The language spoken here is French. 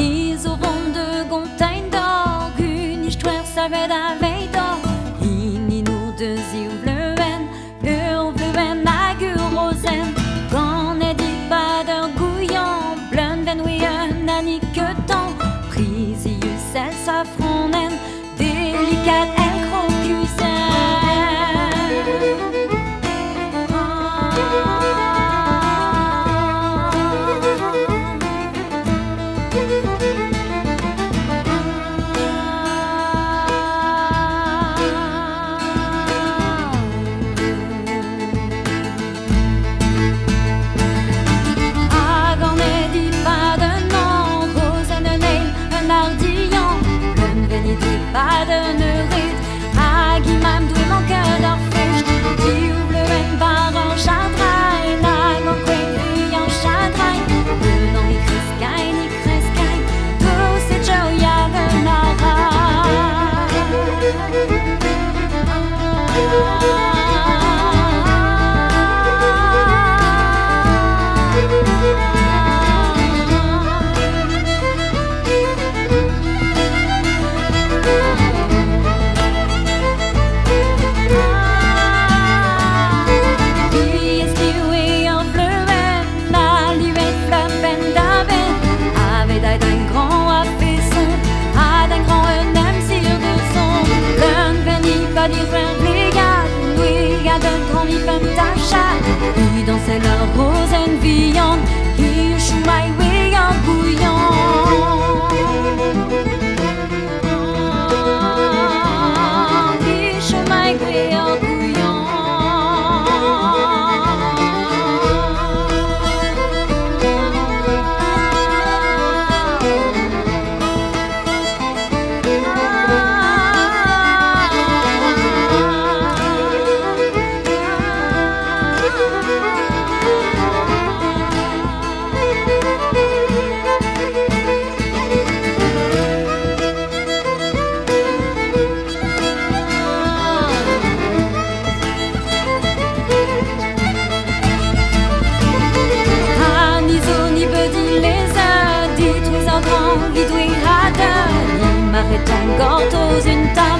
Ni so de gontein d'or, une histoire savait avec d'or. Ni nous deux vleuen, vleuen à rosen. Quand est dit pas d'orgouillant, blun ven oui un ni que temps. Prisius elle s'affronen, délicate elle crocusen. Pas de neurit, à Guimam doué mon cœur d'orphèche. Qui ouvre le haine par un chadrail, n'a qu'en couille en chadrail. Le nom ni crescaille, tous ces joyas de nara. Qui dansait la rose en viande, qui choumaille oui en bouillon. Qui choumaille oui en bouillon. Li dwi hada, li m'arrête encore dans une table.